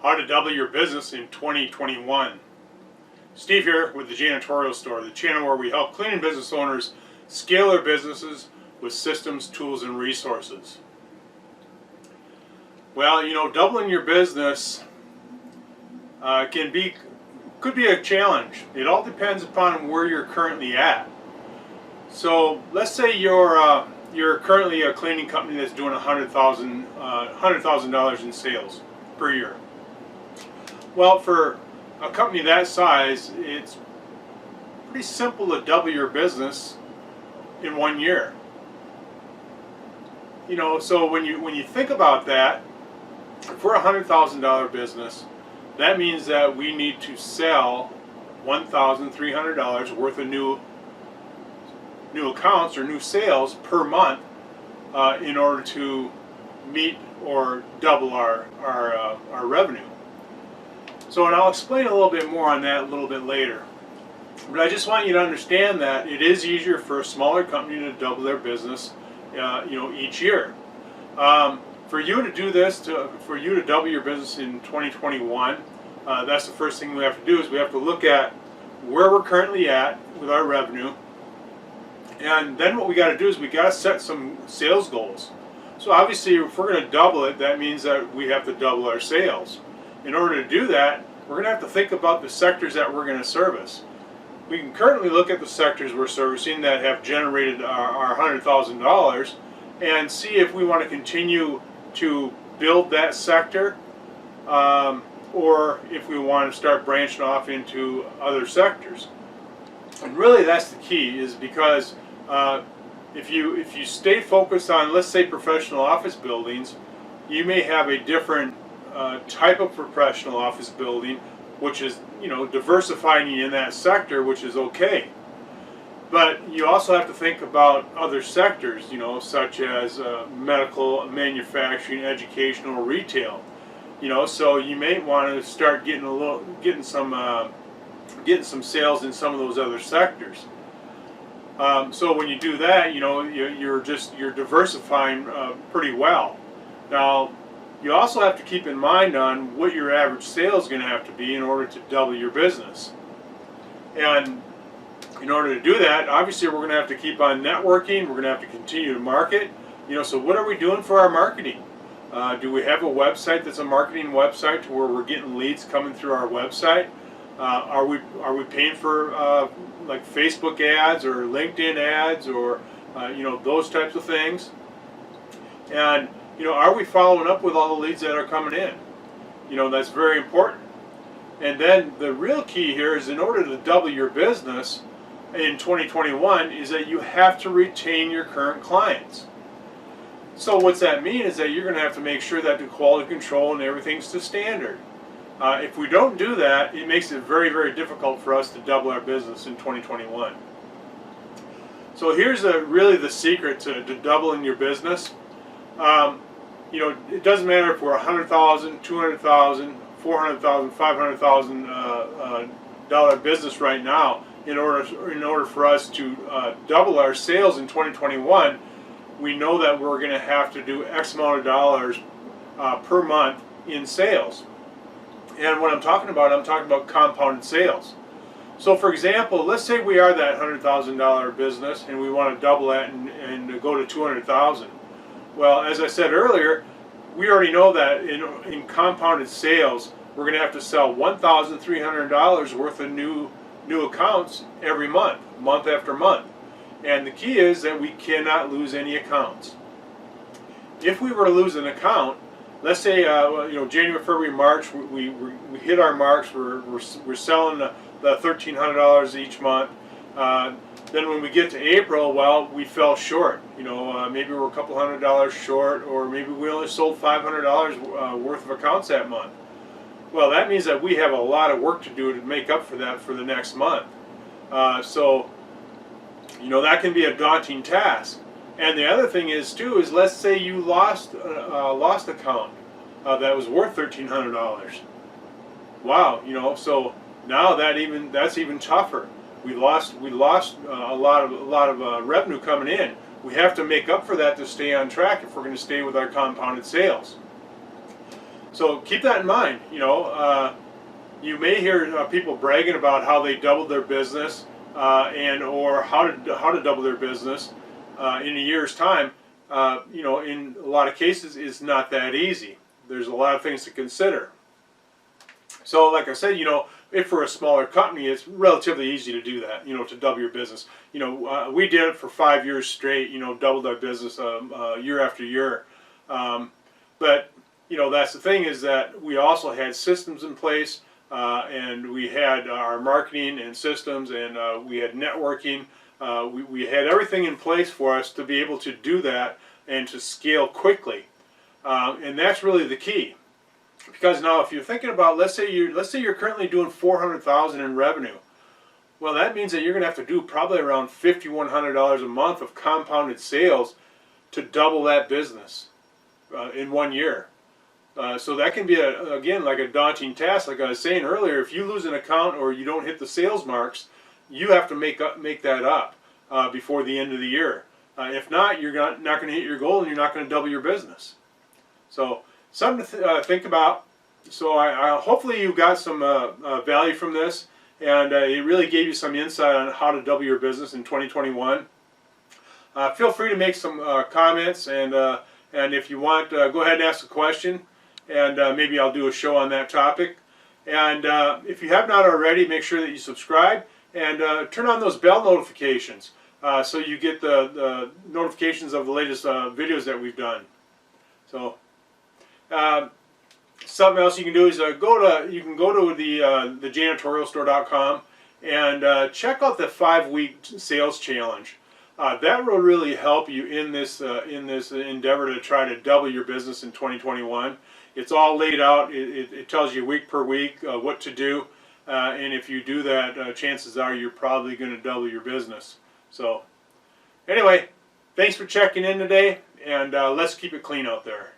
How to double your business in 2021. Steve here with the Janitorial Store, the channel where we help cleaning business owners scale their businesses with systems, tools, and resources. Well, doubling your business could be a challenge. It all depends upon where you're currently at. So let's say you're currently a cleaning company that's doing $100,000 in sales per year. Well, for a company that size, it's pretty simple to double your business in 1 year. So when you think about that, if we're a $100,000 business, that means that we need to sell $1,300 worth of new accounts or new sales per month in order to meet or double our revenue. So, and I'll explain a little bit more on that a little bit later. But I just want you to understand that it is easier for a smaller company to double their business, each year. For you to do this, for you to double your business in 2021, that's the first thing we have to do is we have to look at where we're currently at with our revenue. And then what we got to do is we got to set some sales goals. So obviously, if we're going to double it, that means that we have to double our sales. In order to do that, we're going to have to think about the sectors that we're going to service. We can currently look at the sectors we're servicing that have generated our $100,000 and see if we want to continue to build that sector or if we want to start branching off into other sectors. And really that's the key, is because if you stay focused on, let's say, professional office buildings, you may have a different type of professional office building, which is diversifying in that sector, which is okay. But you also have to think about other sectors, such as medical, manufacturing, educational, retail. So you may want to start getting some sales in some of those other sectors. So when you do that, you're diversifying pretty well. Now, you also have to keep in mind on what your average sales is going to have to be in order to double your business. And in order to do that, obviously we're going to have to keep on networking. We're going to have to continue to market. So what are we doing for our marketing? Do we have a website that's a marketing website to where we're getting leads coming through our website? Are we paying for like Facebook ads or LinkedIn ads or those types of things? And are we following up with all the leads that are coming in? That's very important. And then the real key here is, in order to double your business in 2021, is that you have to retain your current clients. So what's that mean is that you're going to have to make sure that the quality control and everything's to standard. If we don't do that, it makes it very, very difficult for us to double our business in 2021. So here's really the secret to doubling your business. It doesn't matter if we're $100,000, $200,000, $400,000, $500,000 business right now. In order for us to double our sales in 2021, we know that we're going to have to do X amount of dollars per month in sales. And what I'm talking about compounded sales. So for example, let's say we are that $100,000 business and we want to double that and go to $200,000. Well, as I said earlier, we already know that in compounded sales, we're going to have to sell $1,300 worth of new accounts every month after month. And the key is that we cannot lose any accounts. If we were to lose an account, let's say January, February, March, we hit our marks. We're selling the $1,300 each month. Then when we get to April, well, we fell short. Maybe we're a couple $100 short, or maybe we only sold $500 worth of accounts that month. Well, that means that we have a lot of work to do to make up for that for the next month. So that can be a daunting task. And the other thing is let's say you lost an account that was worth $1,300. Wow, so now that's even tougher. We lost a lot of revenue coming in. We have to make up for that to stay on track if we're going to stay with our compounded sales. So keep that in mind. You may hear people bragging about how they doubled their business and or how to double their business in a year's time. In a lot of cases, it's not that easy. There's a lot of things to consider. So, like I said, if for a smaller company, it's relatively easy to do that. To double your business. We did it for 5 years straight. Doubled our business year after year. But that's the thing, is that we also had systems in place, and we had our marketing and systems, and we had networking. We had everything in place for us to be able to do that and to scale quickly. And that's really the key. Because now, if you're thinking about, let's say you're currently doing $400,000 in revenue. Well, that means that you're going to have to do probably around $5,100 a month of compounded sales to double that business in 1 year. So that can be again like a daunting task. Like I was saying earlier, if you lose an account or you don't hit the sales marks, you have to make that up before the end of the year. If not, you're not going to hit your goal, and you're not going to double your business. So something to think about. So I hopefully you got some value from this, and it really gave you some insight on how to double your business in 2021. Feel free to make some comments, and if you want, go ahead and ask a question, and maybe I'll do a show on that topic. And if you have not already, make sure that you subscribe and turn on those bell notifications so you get the notifications of the latest videos that we've done. So something else you can do is go to the 𝗙𝗕𝗢𝗓 and check out the 5-week sales challenge. That will really help you in this endeavor to try to double your business in 2021. It's all laid out. It tells you week per week what to do, and if you do that, chances are you're probably going to double your business. So anyway, thanks for checking in today, and let's keep it clean out there.